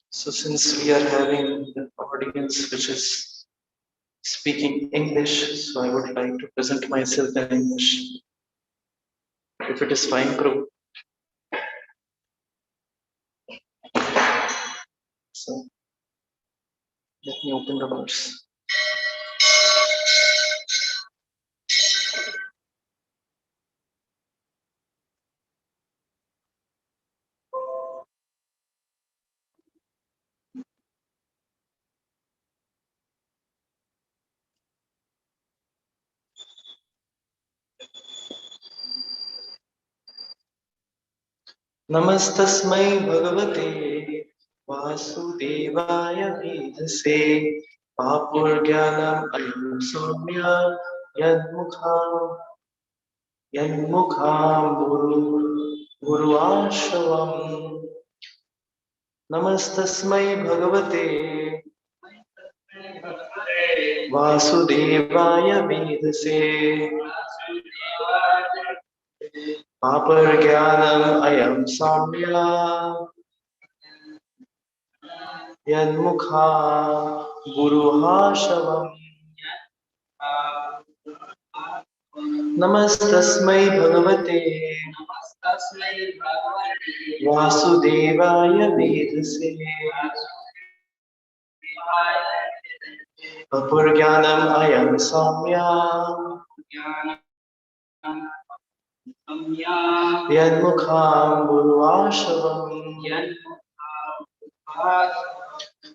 So since we are having an audience which is speaking English, so I would like to present myself in English. If it is fine, crew. So let me open the words. नमस्तस्मै भगवते वासुदेवाय वेधसे पापुर्ज्ञानम् अयं सौम्य यन्मुखां गुरुआश्रवम् नमस्तस्मै भगवते वासुदेवाय वेधसे पापर्ज्ञानम् अयं सौम्य यन्मुखा गुरुहाशवम् नमस्तस्मै भगवते वासुदेवाय वेधसे पापर्ज्ञानम् अयं सौम्य यन्मुखां गुरुआशवम्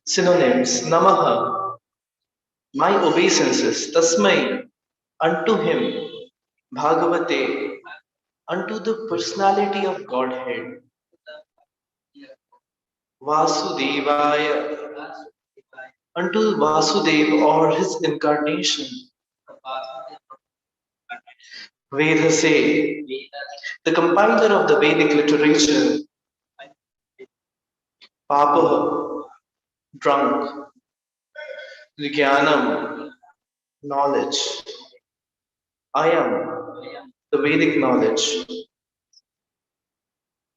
Synonyms: Namaha, my obeisances, Tasmai, unto him, Bhagavate, unto the personality of Godhead, Vasudevaya, unto Vasudev or his incarnation, Vedase, the compiler of the Vedic literature, Papa, drunk, Jnanam, knowledge, Ayam, the Vedic knowledge,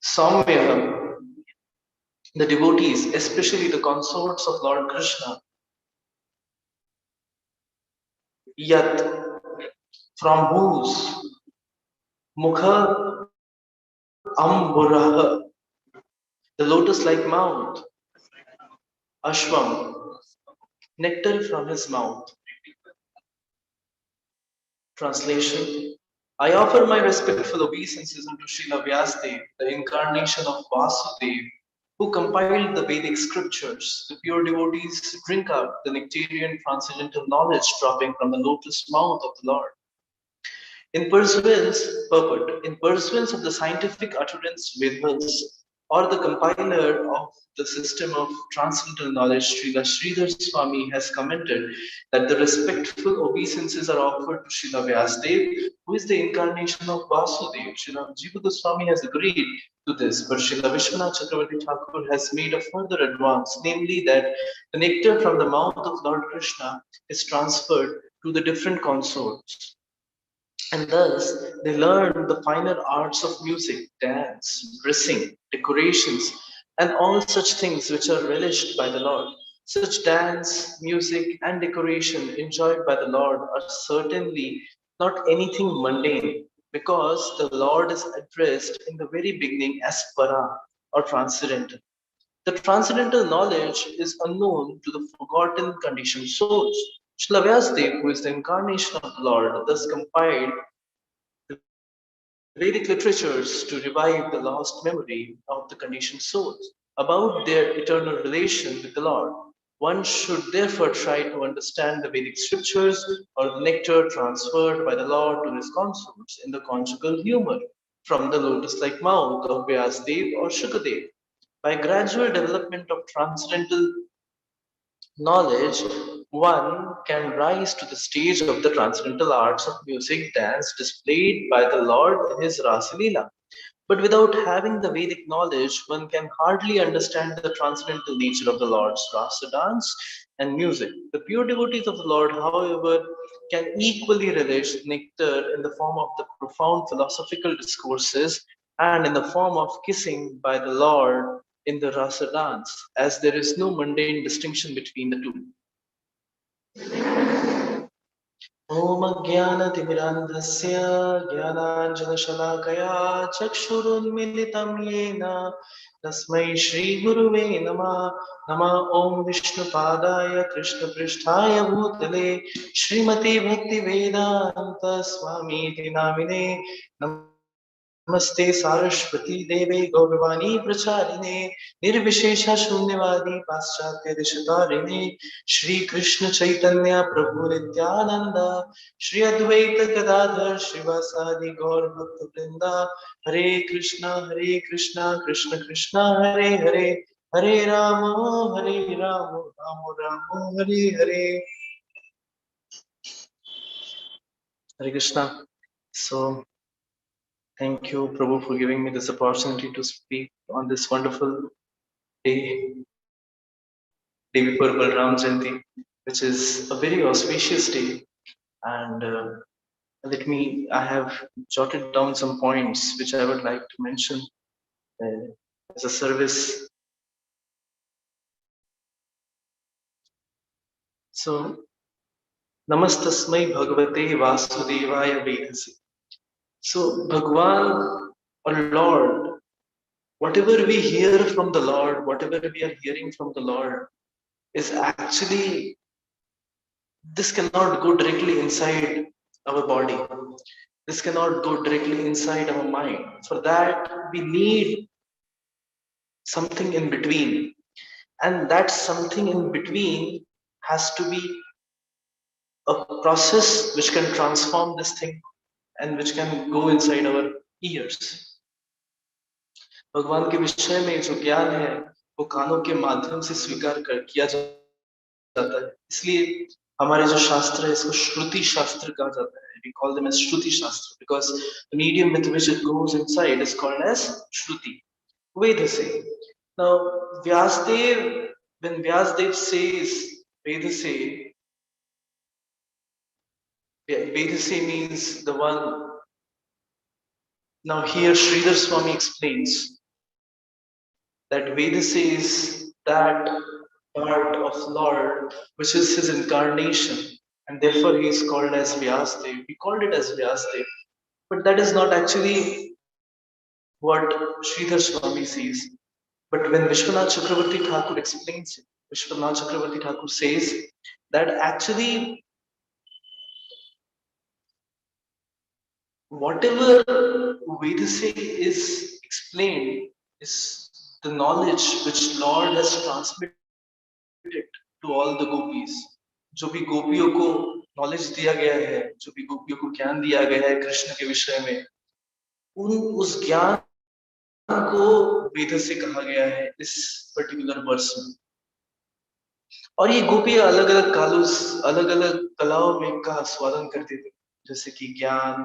Saumya, the devotees, especially the consorts of Lord Krishna, Yat, from whose Mukha Amburaha, the lotus-like mouth, Ashvam, nectar from his mouth. Translation: I offer my respectful obeisances unto Srila Vyasdev, the incarnation of Vasudev, who compiled the Vedic scriptures. The pure devotees drink out the nectarian transcendental knowledge dropping from the lotus mouth of the Lord. In pursuance of the scientific utterance Vedas, or the compiler of the system of transcendental knowledge, Srila Sridhar Swami has commented that the respectful obeisances are offered to Srila Vyasdev, who is the incarnation of Vasudev. Srila Jiva Goswami has agreed to this, but Srila Vishwanath Chakravarti Thakur has made a further advance, namely that the nectar from the mouth of Lord Krishna is transferred to the different consorts. And thus, they learn the finer arts of music, dance, dressing, decorations, and all such things which are relished by the Lord. Such dance, music, and decoration enjoyed by the Lord are certainly not anything mundane, because the Lord is addressed in the very beginning as Para, or transcendental. The transcendental knowledge is unknown to the forgotten conditioned souls. Srila Vyasdev, who is the incarnation of the Lord, thus compiled Vedic literatures to revive the lost memory of the conditioned souls about their eternal relation with the Lord. One should therefore try to understand the Vedic scriptures or the nectar transferred by the Lord to his consorts in the conjugal humor from the lotus-like mouth of Vyasdev or Shukadev. By gradual development of transcendental knowledge, one can rise to the stage of the transcendental arts of music dance displayed by the Lord in his Rasa Leela. But without having the Vedic knowledge, one can hardly understand the transcendental nature of the Lord's rasa dance and music. The pure devotees of the Lord, however, can equally relish nectar in the form of the profound philosophical discourses and in the form of kissing by the Lord in the rasa dance, as there is no mundane distinction between the two. ॐ अज्ञानतिमिरान्धस्य ज्ञानाञ्जनशलाकया चक्षुरुन्मिलितं येन तस्मै श्रीगुरुवे नमः नमः ॐ विष्णुपादाय कृष्णपृष्ठाय भूतले श्रीमते भक्तिवेदान्त स्वामीति नामिने नमस्ते सारस्वती देवे गौरवाणी प्रचारिणे निर्विशेष शून्यवादी पाश्चात्य दिशतारिणे श्री कृष्ण चैतन्य प्रभु नित्यानंद श्री अद्वैत गदाधर श्रीवासादि गौर भक्त वृंदा हरे Krishna Krishna Krishna Hare Hare Hare Ram Ram Ram Hare Hare Hare Krishna. So thank you, Prabhu, for giving me this opportunity to speak on this wonderful day, day before Balram Jayanti, which is a very auspicious day. And I have jotted down some points which I would like to mention uh, as a service. So, Namastasmai Bhagavate Vasudevaya Vedasi. So, Bhagwan or Lord, whatever we hear from the Lord, whatever we are hearing from the Lord, is actually, this cannot go directly inside our body. This cannot go directly inside our mind. For that, we need something in between. And that something in between has to be a process which can transform this thing and which can go inside our ears. भगवान के विषय में जो ज्ञान है वो कानों के माध्यम से स्वीकार किया जाता है. इसलिए हमारे जो शास्त्र है इसको श्रुति शास्त्र कहा जाता है. We call them as Shruti Shastra because the medium with which it goes inside is called as Shruti. Vedase. Now, Vyasdev, when Vyasdev says Vedase, Vedase means the one. Now, here Sridhar Swami explains that Vedase is that part of Lord which is his incarnation, and therefore he is called as Vyasdev. We called it as Vyasdev, but that is not actually what Sridhar Swami says. But when Vishwanath Chakravarti Thakur explains it, Vishwanath Chakravarti Thakur says that actually whatever Vedase is explained is the knowledge which Lord has transmitted to all the gopis. जो भी गोपियों को knowledge दिया गया है, जो भी गोपियों को ज्ञान दिया गया है कृष्ण के विषय में, उस ज्ञान को वेद से कहा गया है इस पर्टिकुलर वर्स में. और ये गोपियां अलग अलग कालों, अलग अलग कलाओं में का आस्वादन करते थे, जैसे कि ज्ञान,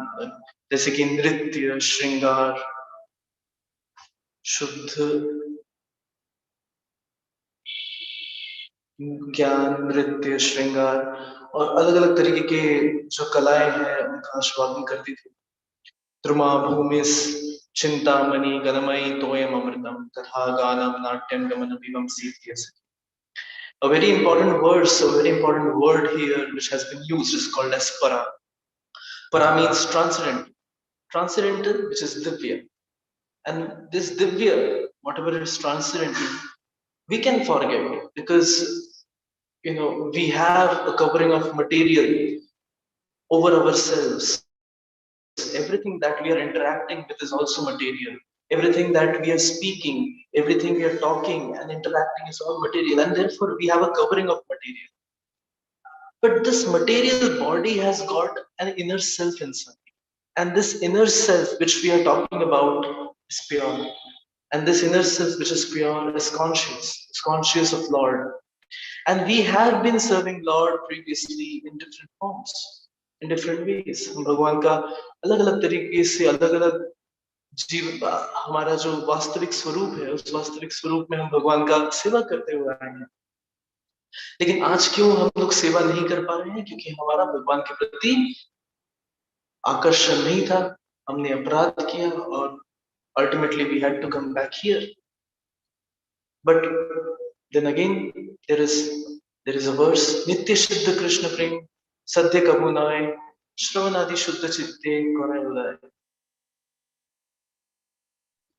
जैसे कि नृत्य, श्रृंगार, शुद्ध ज्ञान, नृत्य, श्रृंगार और अलग अलग तरीके के जो कलाएं हैं उनका आस्वादन करती थी. द्रुमा भूमिस चिंतामणि गणमयी तोयम अमृतम तथा गानम नाट्यम गमन विवम सीत्यस. A very important verse, a very important word here which has been used is called as para. Para means transcendental. Transcendental, which is divya. And this divya, whatever is transcendental, we can forget because we have a covering of material over ourselves. Everything that we are interacting with is also material. Everything that we are speaking, everything we are talking and interacting is all material, and therefore we have a covering of material. But this material body has got an inner self inside. And this inner self, which we are talking about, is pure. And this inner self, which is pure, is conscious of Lord. And we have been serving Lord previously in different forms, in different ways. हम भगवान का अलग अलग तरीके से अलग अलग जीव हमारा जो वास्तविक स्वरूप है, उस वास्तविक स्वरूप में हम भगवान का सेवा करते हुए आए हैं। लेकिन आज क्यों हम लोग सेवा नहीं कर पा रहे हैं? क्योंकि हमारा भगवान के प्रति आकर्षण नहीं था, हमने अपराध किया और ultimately we had to come back here. But then again, there is a verse, Nitya Shuddha Krishna Prem, Sadhya Kabhu Nae, Shravanadi Shuddha Chitte Korai Ulai.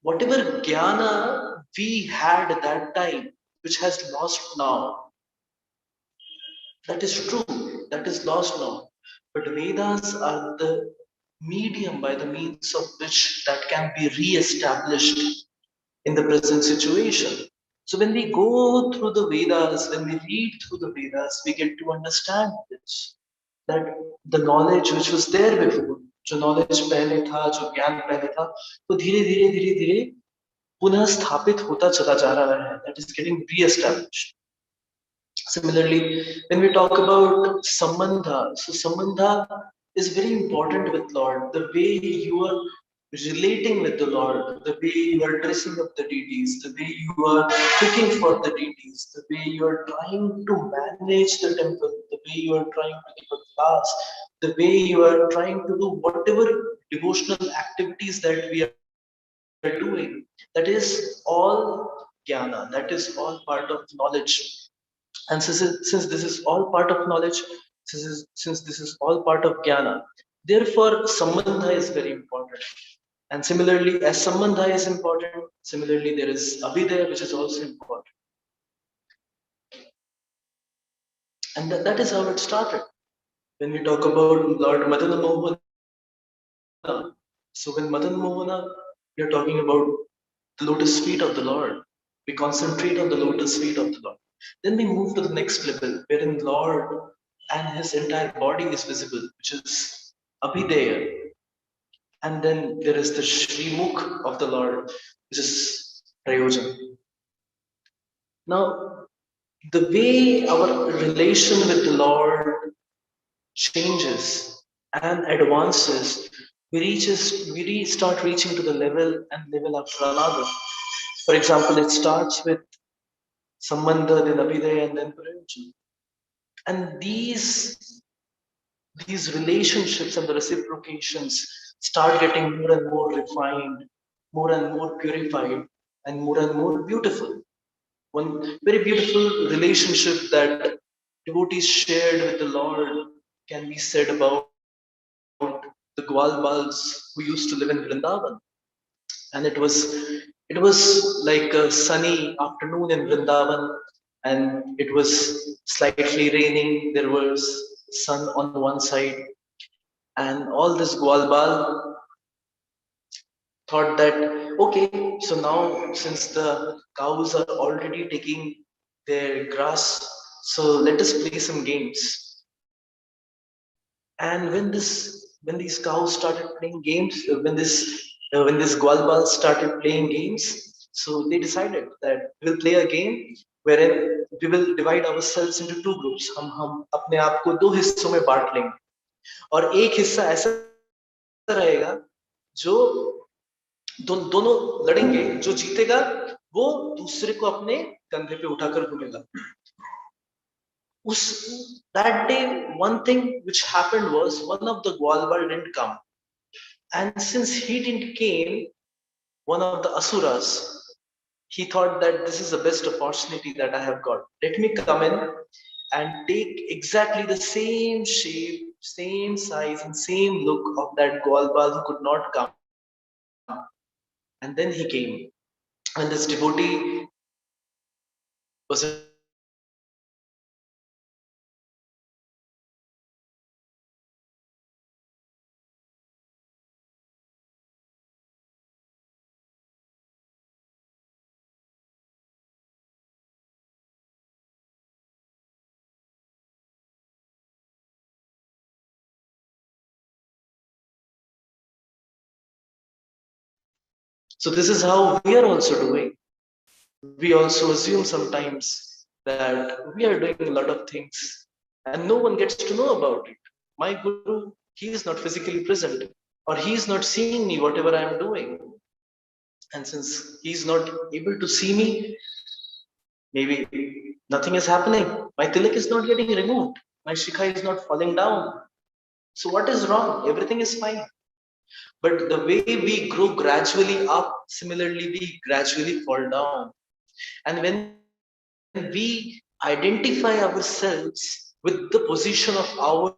Whatever jnana we had at that time, which has lost now, that is true, that is lost now. But Vedas are the medium by the means of which that can be re-established in the present situation. So when we go through the Vedas, when we read through the Vedas, we get to understand this, that the knowledge which was there before, जो knowledge पहले था, जो ज्ञान पहले था, वो धीरे धीरे धीरे धीरे पुनः स्थापित होता चला जा रहा है. That is getting re-established. Similarly, when we talk about sambandha, so sambandha is very important with Lord. The way you are relating with the Lord, the way you are dressing up the deities, the way you are cooking for the deities, the way you are trying to manage the temple, the way you are trying to keep a class, the way you are trying to do whatever devotional activities that we are doing, that is all jnana, that is all part of knowledge. And since this is all part of knowledge, since this is all part of jnana, therefore sambandha is very important. And similarly, as sambandha is important, similarly there is abhidaya, which is also important. And that is how it started. When we talk about Lord Madana Mohana, so when Madan Mohana, we are talking about the lotus feet of the Lord. We concentrate on the lotus feet of the Lord. Then we move to the next level, wherein Lord and his entire body is visible, which is Abhidaya. And then there is the Shrimukh of the Lord, which is Prayojan. Now, the way our relation with the Lord changes and advances, we start reaching to the level and level after another. For example, it starts with Sambandha, then Abhidaya, and then Prayojan. And these relationships and the reciprocations start getting more and more refined, more and more purified, and more beautiful. One very beautiful relationship that devotees shared with the Lord can be said about the Gwalbals who used to live in Vrindavan. And it was like a sunny afternoon in Vrindavan, and it was slightly raining. There was sun on one side, and all this Gwalbal thought that, okay, so now since the cows are already taking their grass, so let us play some games. And when these cows started playing games, when this Gwalbal started playing games, so they decided that we'll play a game wherein we will divide ourselves into two groups. हम अपने आप को दो हिस्सों में बांट लेंगे और एक हिस्सा ऐसा रहेगा जो दोनों लड़ेंगे, जो जीतेगा वो दूसरे को अपने कंधे पे उठाकर घूमेगा. That day, one thing which happened was one of the Gwalbal didn't come. And since he didn't came, one of the Asuras, he thought that this is the best opportunity that I have got. Let me come in and take exactly the same shape, same size, and same look of that Gwalbal who could not come. And then he came. And this devotee was so this is how we are also doing. We also assume sometimes that we are doing a lot of things and no one gets to know about it. My guru, he is not physically present or he is not seeing me whatever I am doing. And since he's not able to see me, maybe nothing is happening. My tilak is not getting removed. My shikha is not falling down. So what is wrong? Everything is fine. But the way we grow gradually up, similarly we gradually fall down. And when we identify ourselves with the position of ours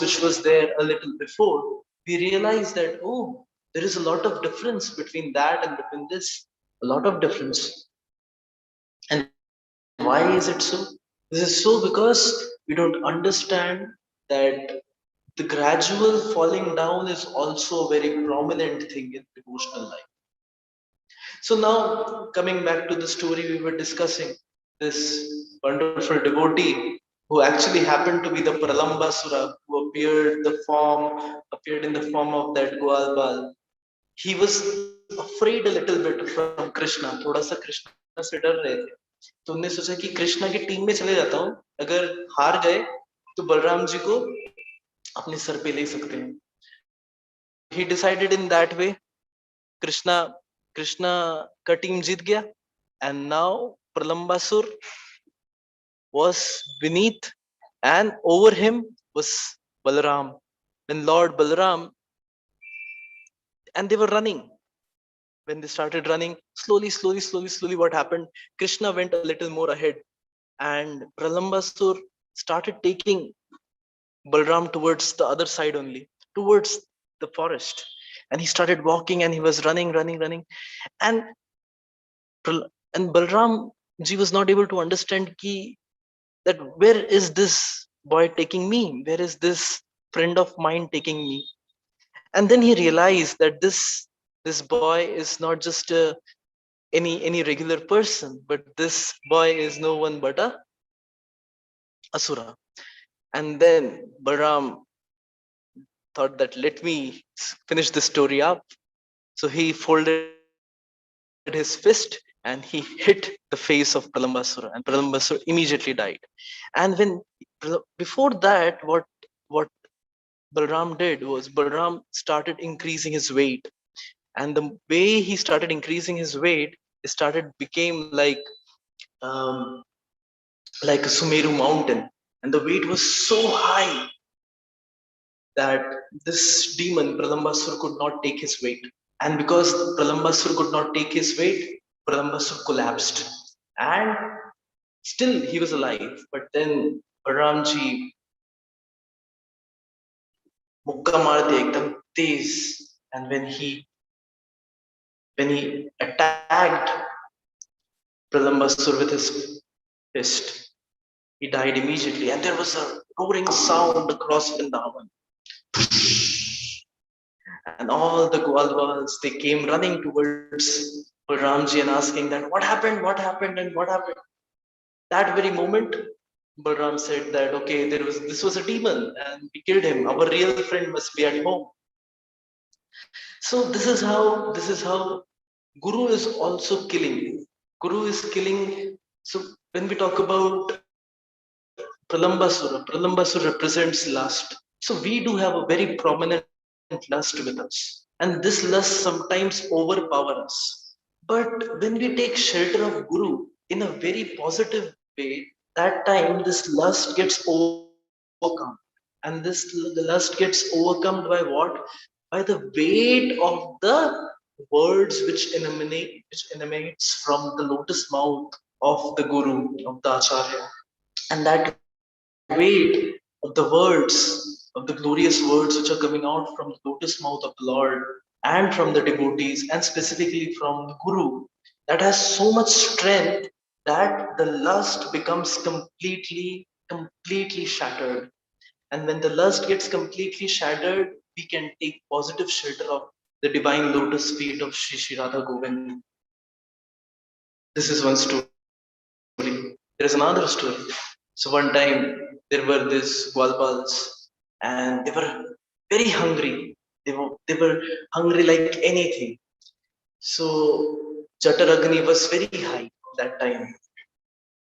which was there a little before, we realize that, oh, there is a lot of difference between that and between this. A lot of difference. And why is it so? This is so because we don't understand that the gradual falling down is also a very prominent thing in devotional life. So now, coming back to the story we were discussing, this wonderful devotee who actually happened to be the Pralambasura who appeared in the form of that Gwalbal. He was afraid a little bit from Krishna, थोड़ा सा कृष्णा से डर रहे थे. तो उन्होंने सोचा कि कृष्णा की टीम में चले जाता हूँ, अगर हार गए तो बलराम जी को अपने सर पे ले सकते हैं. So he decided in that way. Krishna ka team jeet gaya, and now Pralambasur was beneath, and over him was Balaram. When Lord Balaram, and they were running. When they started running, slowly, what happened? Krishna went a little more ahead, and Pralambasur started taking Balaram towards the other side only, towards the forest. And he started walking, and he was running, and and Balram ji was not able to understand that where is this boy taking me? Where is this friend of mine taking me? And then he realized that this boy is not just any regular person, but this boy is no one but a asura. And then Balram thought that let me finish the story up. So he folded his fist and he hit the face of Pralambasura, and Pralambasura immediately died. And before that, what Balram did was Balram started increasing his weight, and the way he started increasing his weight, it started became um, like a Sumeru mountain, and the weight was so high that this demon Pralambasur could not take his weight. And because Pralambasur could not take his weight, Pralambasur collapsed. And still he was alive. But then Baramji mukka maar diya ekdam tez. And when he attacked Pralambasur with his fist, he died immediately. And there was a roaring sound across Vrindavan. And all the Gwalwals, they came running towards Balramji and asking that, what happened, and what happened? That very moment, Balram said that, okay, this was a demon and we killed him. Our real friend must be at home. So this is how Guru is also killing. Guru is killing. So when we talk about Pralambasura represents lust. So we do have a very prominent lust with us. And this lust sometimes overpower us. But when we take shelter of Guru in a very positive way, that time this lust gets overcome. And the lust gets overcome by what? By the weight of the words which emanates from the lotus mouth of the Guru, of the Acharya. And that weight of the words, of the glorious words which are coming out from the lotus mouth of the Lord and from the devotees, and specifically from the Guru, that has so much strength that the lust becomes completely shattered. And when the lust gets completely shattered, we can take positive shelter of the divine lotus feet of Shri Radha Govind. This is one story. There is another story. So one time there were these Gwalpals, and they were very hungry. They were hungry like anything. So Jataragni was very high that time.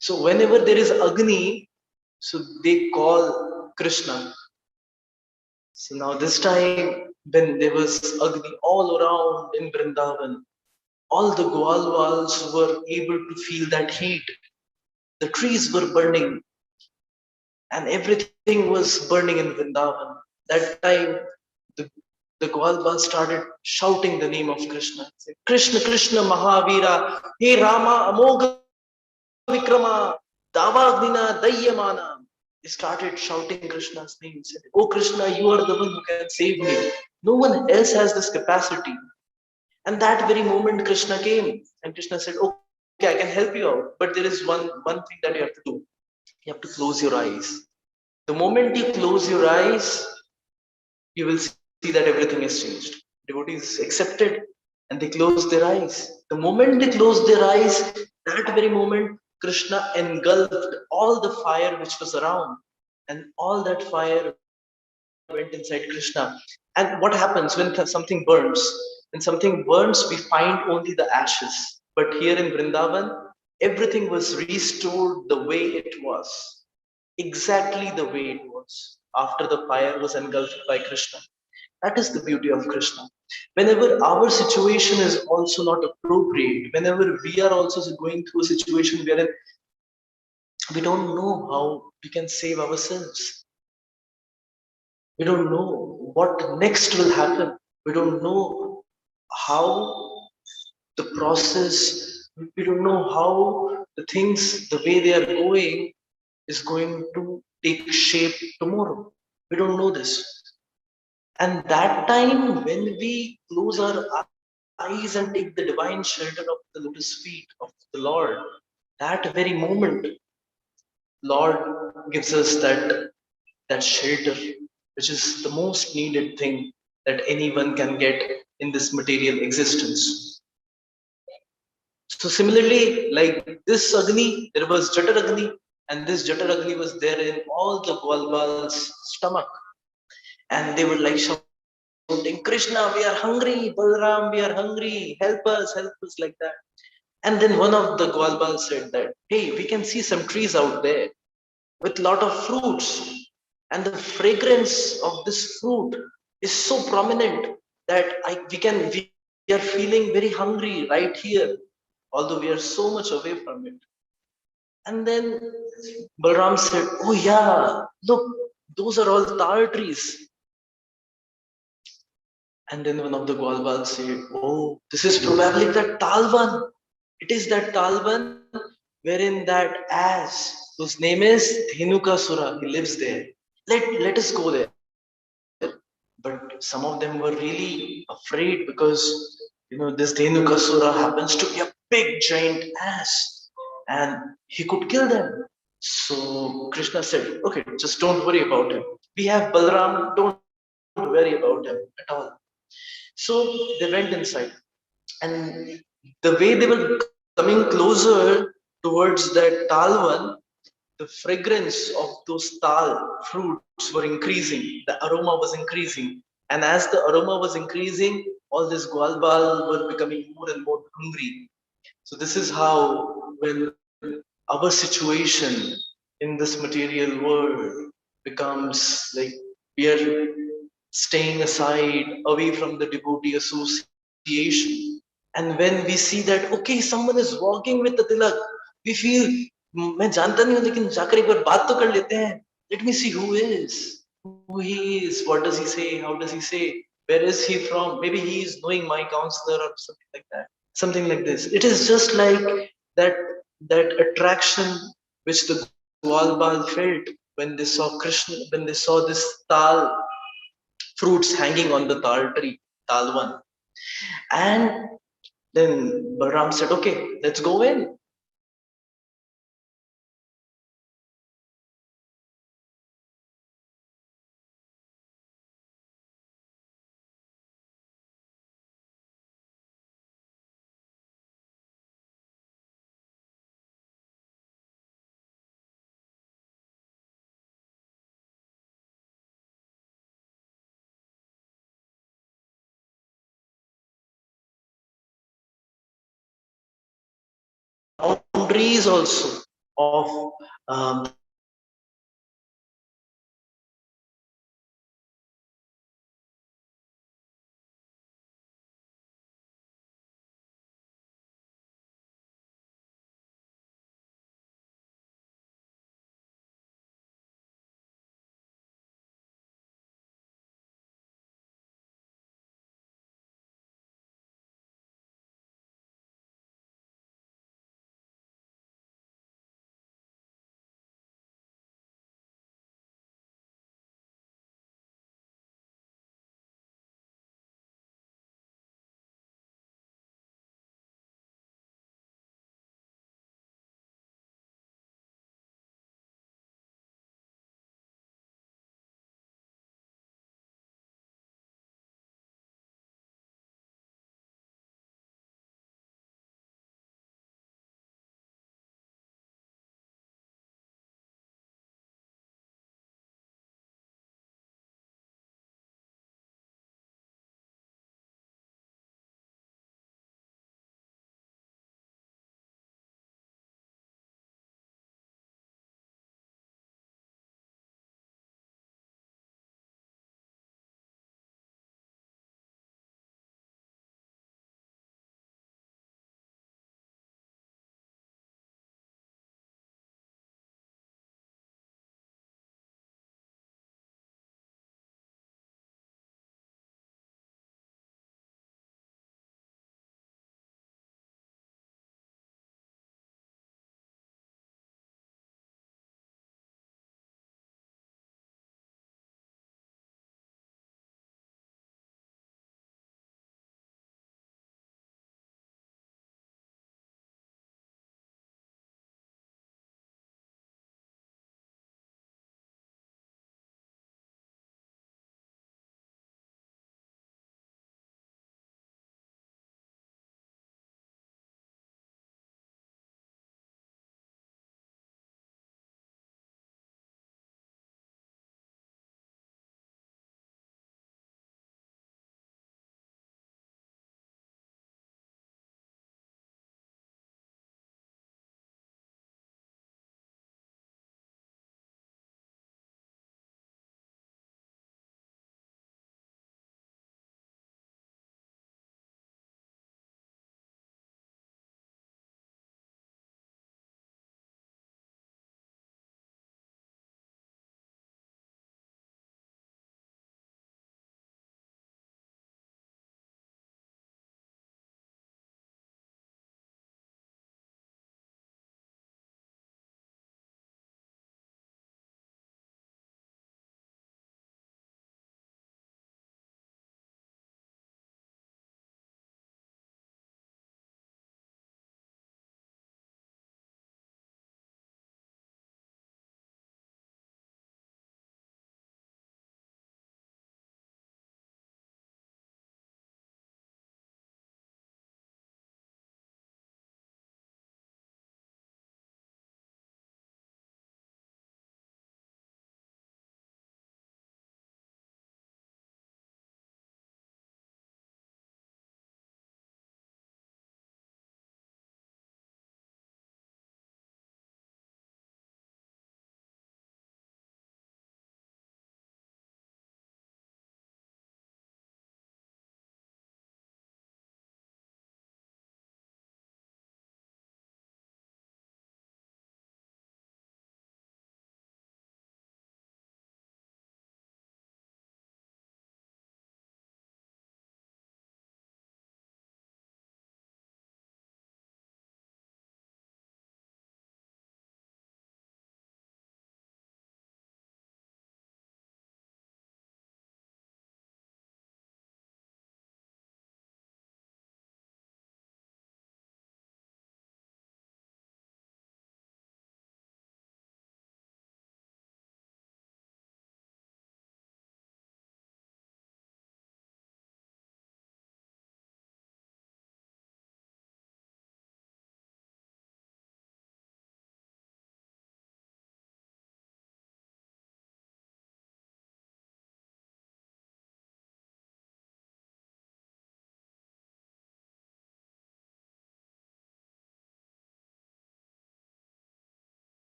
So whenever there is Agni, so they call Krishna. So now this time when there was Agni all around in Vrindavan, all the Gwalwals were able to feel that heat. The trees were burning and everything was burning in Vrindavan. That time, the, the Gwalwals started shouting the name of Krishna. Say, Krishna, Krishna, Mahavira, Hey Rama, Amogha Vikrama, Davagnina, Dayyamana. They started shouting Krishna's name. Said, oh Krishna, you are the one who can save me. No one else has this capacity. And that very moment Krishna came and Krishna said, okay, I can help you out. But there is one thing that you have to do. You have to close your eyes. The moment you close your eyes, you will see that everything is changed. Devotees accepted and they closed their eyes. The moment they closed their eyes, that very moment, Krishna engulfed all the fire which was around, and all that fire went inside Krishna. And what happens when something burns? When something burns, we find only the ashes. But here in Vrindavan, everything was restored the way it was, exactly the way it was after the fire was engulfed by Krishna. That is the beauty of Krishna. Whenever our situation is also not appropriate, whenever we are also going through a situation wherein we don't know how we can save ourselves, we don't know what next will happen, we don't know how the process, we don't know how the things, the way they are going, is going to take shape tomorrow. We don't know this. And that time, when we close our eyes and take the divine shelter of the lotus feet of the Lord, that very moment, Lord gives us that shelter, which is the most needed thing that anyone can get in this material existence. So similarly, like this Agni, there was Jatar Agni, and this Jatar Agni was there in all the Gwalbal's stomach. And they were like shouting, Krishna, we are hungry, Balram, we are hungry, help us, like that. And then one of the Gwalbal said that, hey, we can see some trees out there with lot of fruits. And the fragrance of this fruit is so prominent that we are feeling very hungry right here, although we are so much away from it. And then Balram said, oh yeah, look, those are all tar trees. And then one of the Gwalbal said, oh, this is probably that Talvan. It is that Talvan wherein that ass, whose name is Dhenukasura, he lives there. Let us go there. But some of them were really afraid because, this Dhenukasura happens to be a big giant ass and he could kill them. So Krishna said, okay, just don't worry about him. We have Balram, don't worry about him at all. So they went inside, and the way they were coming closer towards that Talvan, the fragrance of those tal fruits were increasing, the aroma was increasing. And as the aroma was increasing, all this Gwalbal were becoming more and more hungry. So this is how, when our situation in this material world becomes like we are staying aside, away from the devotee association. And when we see that, okay, someone is walking with the tilak, we feel, मैं जानता नहीं हूँ लेकिन जाकर एक बार बात तो कर लेते हैं. Let me see who he is, what does he say, how does he say, where is he from, maybe he is knowing my counselor or something like that, something like this. It is just like that that attraction which the Gwalbal felt when they saw Krishna, when they saw this tal fruits hanging on the tal tree, talwan. And then Balram said, okay, let's go in. Boundaries also of the Lord.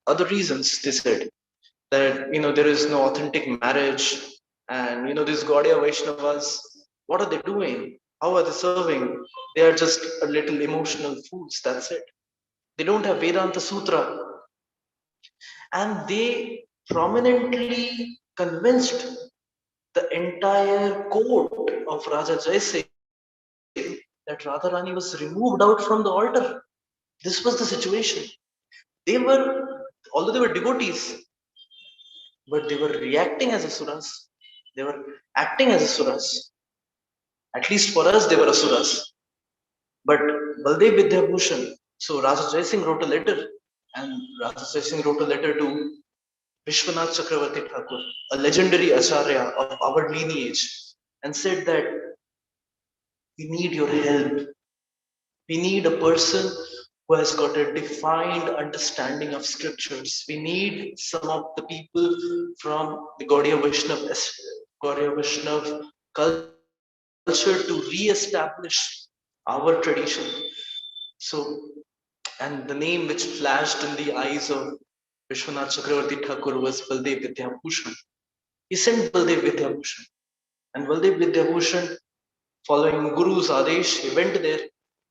other reasons. They said that there is no authentic marriage, and these Gaudiya Vaishnavas, what are they doing? How are they serving? They are just a little emotional fools. That's it. They don't have Vedanta Sutra, and they prominently convinced the entire court of Raja Jai Singh that Radharani was removed out from the altar. This was the situation. They were, although they were devotees, but they were reacting as asuras. They were acting as asuras. At least for us, they were asuras. But Baldev Vidyabhushan, so Raja Jai Singh wrote a letter, and Raja Jai Singh wrote a letter to Vishwanath Chakravarti Thakur, a legendary acharya of our lineage, and said that we need your help. We need a person who has got a defined understanding of scriptures. We need some of the people from the Gaudiya Vaishnav culture to re-establish our tradition. So, and the name which flashed in the eyes of Vishwanath Chakravarti Thakur was Baldev Vidyabhushan. He sent Baldev Vidyabhushan, and Baldev Vidyabhushan, following Guru's Adesh, he went there,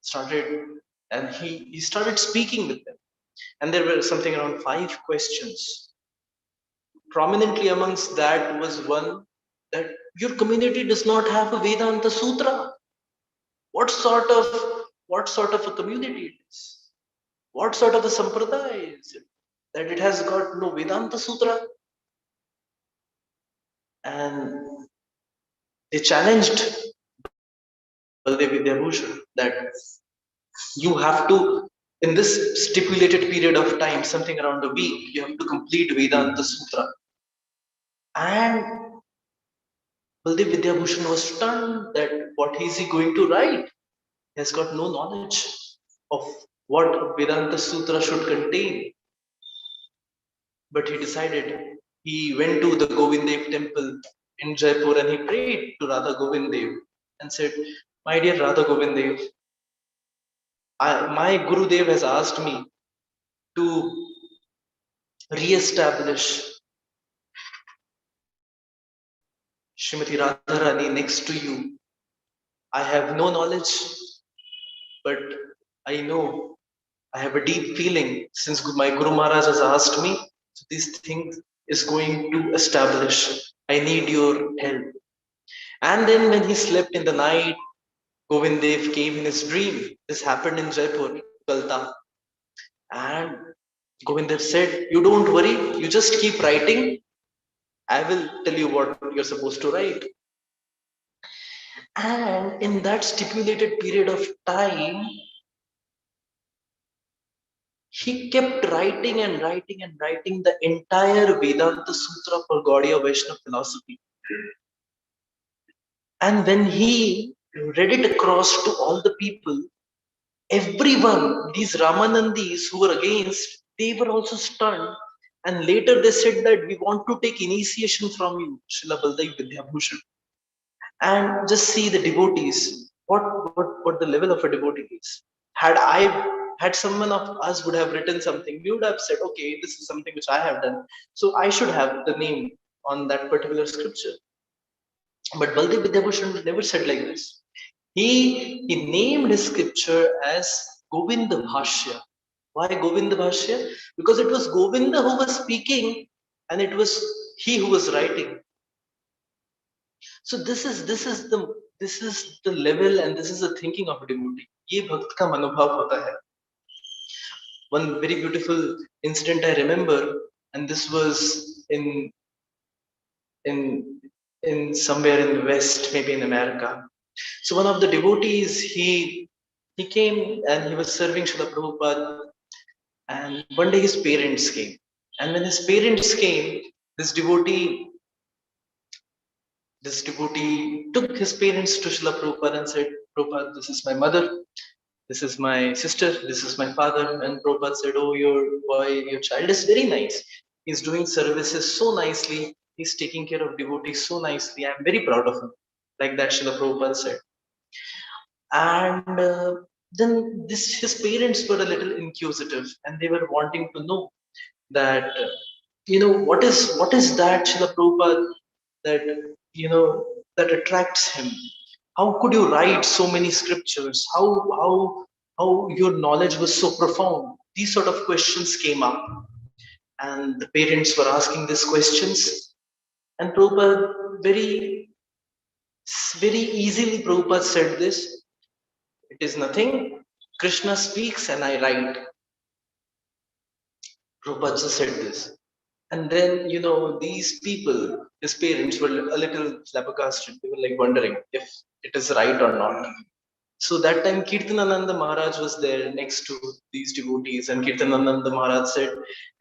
started, and he started speaking with them. And there were something around 5 questions. Prominently amongst that was one that your community does not have a Vedanta Sutra. What sort of a community it is? What sort of a sampradaya is it? That it has got no Vedanta Sutra? And they challenged Baldev Vidyabhushan that you have to, in this stipulated period of time, something around a week, you have to complete Vedanta Sutra. And Baldev Vidyabhushan was stunned that what is he going to write? He has got no knowledge of what Vedanta Sutra should contain. But he decided, he went to the Govindev temple in Jaipur and he prayed to Radha Govindev and said, my dear Radha Govindev, my Gurudev has asked me to re-establish Srimati Radharani next to you. I have no knowledge, but I know I have a deep feeling since my Guru Maharaj has asked me, so this thing is going to establish. I need your help. And then when he slept in the night, Govindev came in his dream. This happened in Jaipur, Kalta. And Govindev said, you don't worry, you just keep writing. I will tell you what you're supposed to write. And in that stipulated period of time, he kept writing and writing and writing the entire Vedanta Sutra for Gaudiya Vaishnava philosophy. And when he read it across to all the people, everyone, these Ramanandis who were against, they were also stunned. And later they said that we want to take initiation from you, Srila Baldev Vidyabhushan. And just see the devotees, what the level of a devotee is. Had someone of us would have written something, we would have said, okay, this is something which I have done, so I should have the name on that particular scripture. But Baldev Vidyabhushan never said like this. He named his scripture as Govinda Bhashya. Why Govinda Bhashya? Because it was Govinda who was speaking and it was he who was writing. So this is the level and this is the thinking of a devotee. ये भक्त का मनोभाव होता है. One very beautiful incident I remember, and this was in somewhere in the West, maybe in America. So one of the devotees, he came and he was serving Srila Prabhupada, and one day his parents came. And when his parents came, this devotee took his parents to Srila Prabhupada and said, Prabhupada, this is my mother, this is my sister, this is my father. And Prabhupada said, oh, your child is very nice. He's doing services so nicely. He's taking care of devotees so nicely. I'm very proud of him. Like that Srila Prabhupada said. And then his parents were a little inquisitive and they were wanting to know that what is that Srila Prabhupada that that attracts him? How could you write so many scriptures? How your knowledge was so profound? These sort of questions came up, and the parents were asking these questions, and Prabhupada very easily Prabhupada said this: it is nothing. Krishna speaks and I write. Prabhupada just said this. And then, these people, his parents were a little flabbergasted. They were like wondering if it is right or not. So that time Kirtanananda Maharaj was there next to these devotees, and Kirtanananda Maharaj said,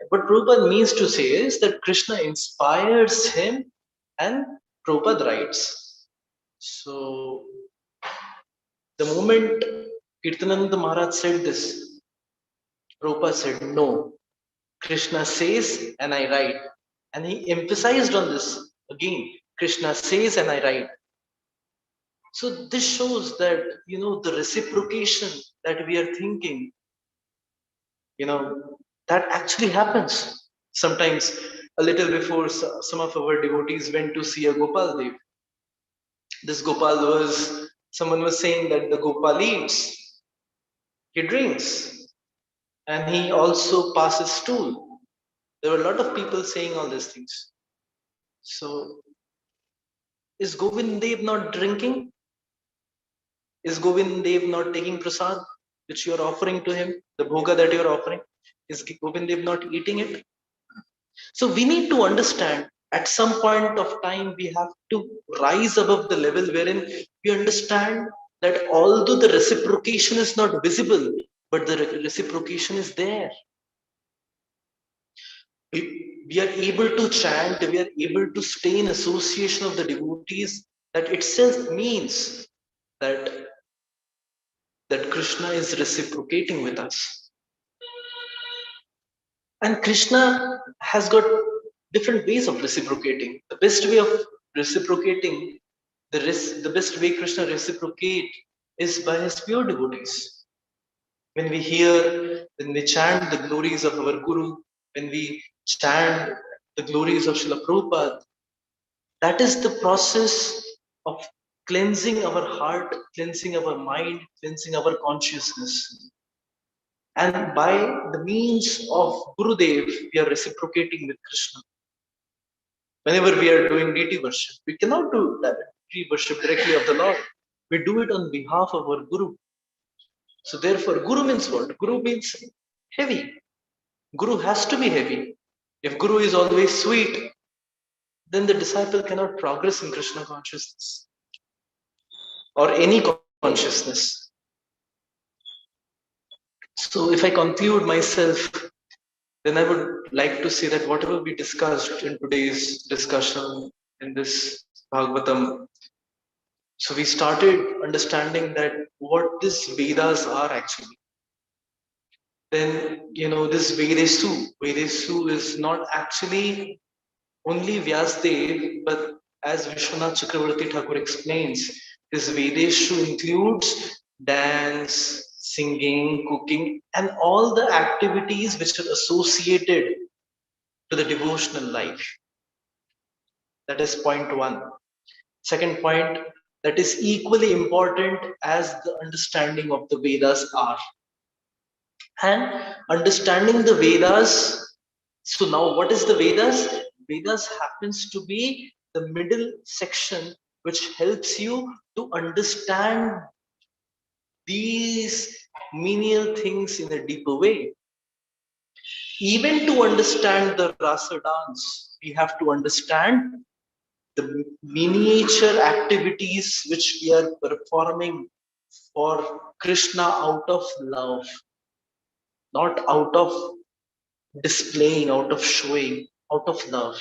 what Prabhupada means to say is that Krishna inspires him and Prabhupada writes. So the moment Kirtanananda Maharaj said this, Prabhupada said, no, Krishna says and I write. And he emphasized on this again. Krishna says and I write. So this shows that, the reciprocation that we are thinking, that actually happens. Sometimes a little before some of our devotees went to see a Gopal Dev. This Gopal someone was saying that the Gopal eats, he drinks, and he also passes stool. There were a lot of people saying all these things. So is Govind Dev not drinking? Is Govind Dev not taking prasad which you are offering to him? The bhoga that you are offering? Is Govind Dev not eating it? So we need to understand at some point of time we have to rise above the level wherein we understand that although the reciprocation is not visible, but the reciprocation is there. We are able to chant, we are able to stay in association of the devotees. That itself means that Krishna is reciprocating with us. And Krishna has got different ways of reciprocating. The best way of reciprocating, the best way Krishna reciprocate is by his pure devotees. When we chant the glories of our Guru, when we chant the glories of Srila Prabhupada, that is the process of cleansing our heart, cleansing our mind, cleansing our consciousness. And by the means of Gurudev, we are reciprocating with Krishna. Whenever we are doing deity worship, we cannot do that deity worship directly of the Lord. We do it on behalf of our Guru. So therefore, Guru means what? Guru means heavy. Guru has to be heavy. If Guru is always sweet, then the disciple cannot progress in Krishna consciousness or any consciousness. So if I conclude myself, then I would like to say that whatever we discussed in today's discussion in this Bhagavatam, so we started understanding that what these Vedas are actually. Then, this Vedesu is not actually only Vyasdev, but as Vishwanath Chakravarti Thakur explains, this Vedeshu includes dance, singing, cooking, and all the activities which are associated to the devotional life. That is point one. Second point, that is equally important as the understanding of the Vedas are. And understanding the Vedas, so now what is the Vedas? Vedas happens to be the middle section which helps you to understand these menial things in a deeper way. Even to understand the rasa dance, we have to understand the miniature activities which we are performing for Krishna out of love, not out of displaying, out of showing, out of love.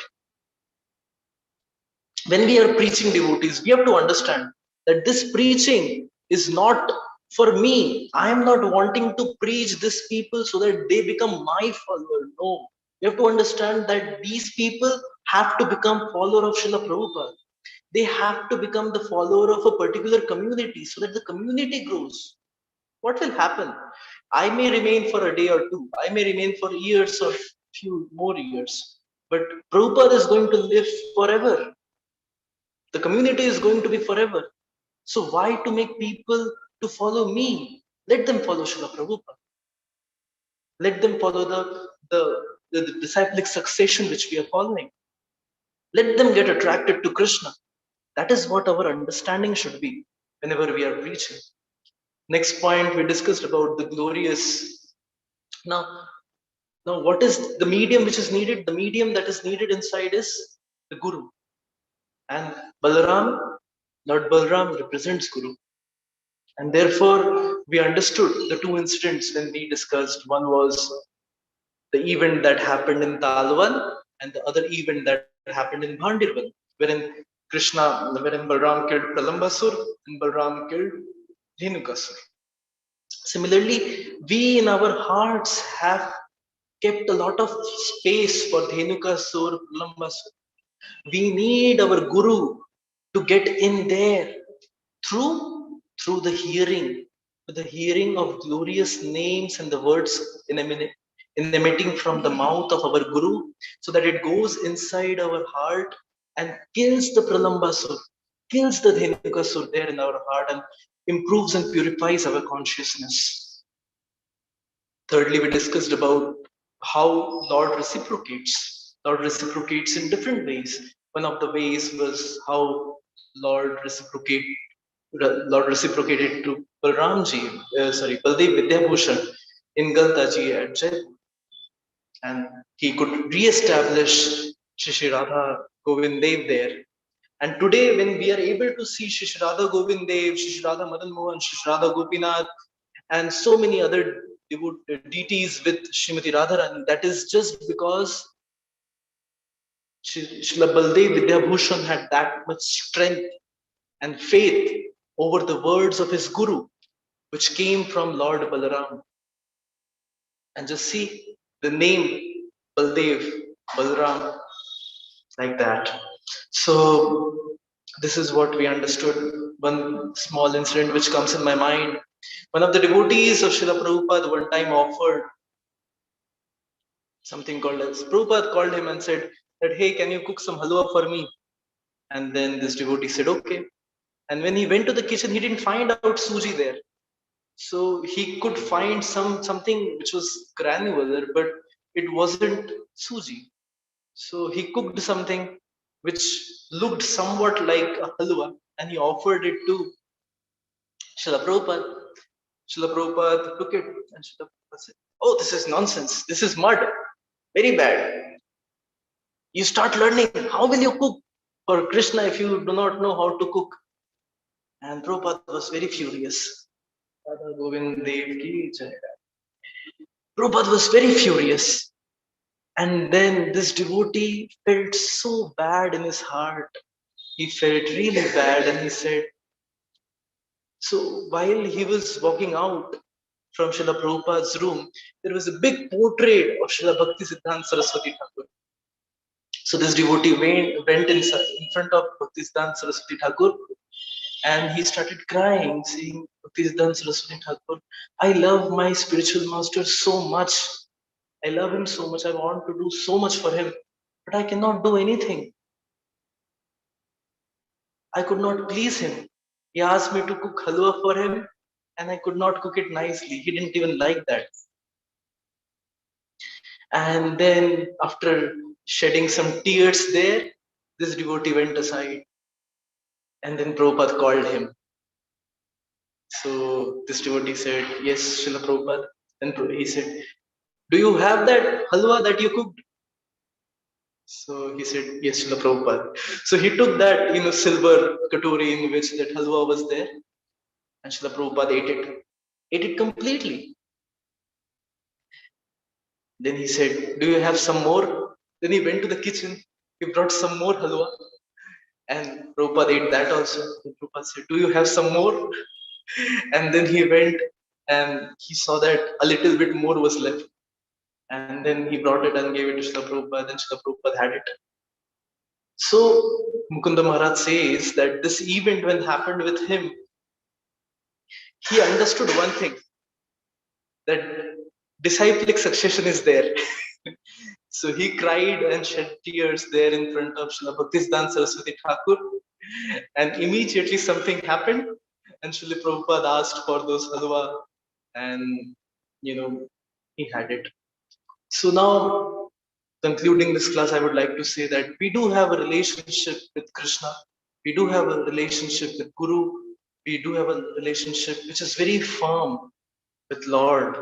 When we are preaching devotees, we have to understand that this preaching is not for me. I am not wanting to preach this people so that they become my follower. No. You have to understand that these people have to become follower of Srila Prabhupada. They have to become the follower of a particular community so that the community grows. What will happen? I may remain for a day or two. I may remain for years or few more years. But Prabhupada is going to live forever. The community is going to be forever. So why to make people to follow me? Let them follow Srila Prabhupada. Let them follow the disciplic succession which we are following. Let them get attracted to Krishna. That is what our understanding should be whenever we are preaching. Next point we discussed about the glorious. Now, now what is the medium which is needed? The medium that is needed inside is the Guru. And Balaram, Lord Balaram represents Guru. And therefore, we understood the two incidents when we discussed. One was the event that happened in Talwan and the other event that happened in Bhandirvan, wherein Balram killed Pralambasur and Balram killed Dhenukasur. Similarly, we in our hearts have kept a lot of space for Dhenukasur, Pralambasur. We need our Guru to get in there through the hearing of glorious names and the words emanating from the mouth of our Guru, so that it goes inside our heart and kills the Pralambasur, kills the Dhenukasur there in our heart and improves and purifies our consciousness. Thirdly, we discussed about how Lord reciprocates. Lord reciprocates in different ways. One of the ways was how Lord reciprocated to Baldev Vidyabhushan in Galtaji at Jaipur. And he could re-establish Shri Radha Govind Dev there. And today, when we are able to see Shri Radha Govind Dev, Shri Radha Madan Mohan, Shri Radha Gopinath, and so many other deities with Srimati Radharani, that is just because Srila Baldev Vidyabhushan had that much strength and faith over the words of his Guru, which came from Lord Balaram. And just see the name Baldev, Balaram, like that. So this is what we understood. One small incident which comes in my mind. One of the devotees of Srila Prabhupada one time offered something called as Prabhupada called him and said that, hey, can you cook some halwa for me? And then this devotee said, okay. And when he went to the kitchen, he didn't find out suji there. So he could find something which was granular, but it wasn't suji. So he cooked something which looked somewhat like a halwa, and he offered it to Srila Prabhupada. Srila Prabhupada took it, and Srila Prabhupada said, oh, this is nonsense. This is mud. Very bad. You start learning. How will you cook for Krishna if you do not know how to cook? And Prabhupada was very furious. Radha Govind Dev ki jai. Prabhupada was very furious. And then this devotee felt so bad in his heart. He felt really bad and he said, so while he was walking out from Srila Prabhupada's room, there was a big portrait of Srila Bhakti Siddhanta Saraswati Thakur. So this devotee went in front of Bhakti Siddhanta Saraswati Thakur and he started crying, saying, Bhakti Siddhanta Saraswati Thakur, I love my spiritual master so much. I love him so much. I want to do so much for him, but I cannot do anything. I could not please him. He asked me to cook halwa for him, and I could not cook it nicely. He didn't even like that. And then, after shedding some tears there, this devotee went aside. And then Prabhupada called him. So this devotee said, yes, Srila Prabhupada. Then he said, do you have that halwa that you cooked? So he said, yes, Srila Prabhupada. So he took that silver katori in which that halwa was there, and Srila Prabhupada ate it completely. Then he said, do you have some more? Then he went to the kitchen, he brought some more halwa, and Prabhupada ate that also. Then Prabhupada said, do you have some more? And then he went and he saw that a little bit more was left. And then he brought it and gave it to Srila Prabhupada, and Srila Prabhupada had it. So Mukunda Maharaj says that this event, when happened with him, he understood one thing, that disciplic succession is there. So he cried and shed tears there in front of Srila Bhaktisiddhanta Saraswati Thakur. And immediately something happened, and Srila Prabhupada asked for those halwa, and he had it. So now, concluding this class, I would like to say that we do have a relationship with Krishna. We do have a relationship with Guru. We do have a relationship which is very firm with Lord.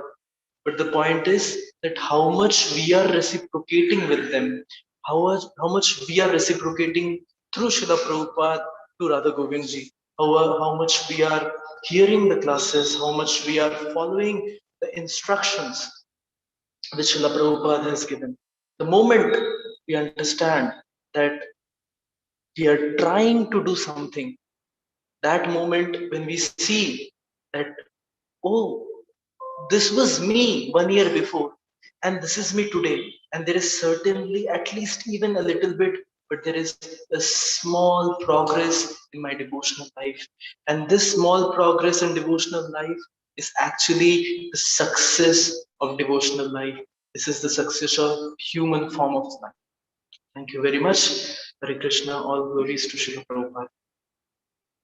But the point is that how much we are reciprocating with them, how much we are reciprocating through Srila Prabhupada to Radha Govindji, how much we are hearing the classes, how much we are following the instructions which Srila Prabhupada has given. The moment we understand that we are trying to do something, that moment when we see that, oh, this was me 1 year before, and this is me today, and there is certainly at least even a little bit, but there is a small progress in my devotional life, and this small progress in devotional life is actually the success of devotional life. This is the success of human form of life. Thank you very much. Hare Krishna. All glories to Srila Prabhupada.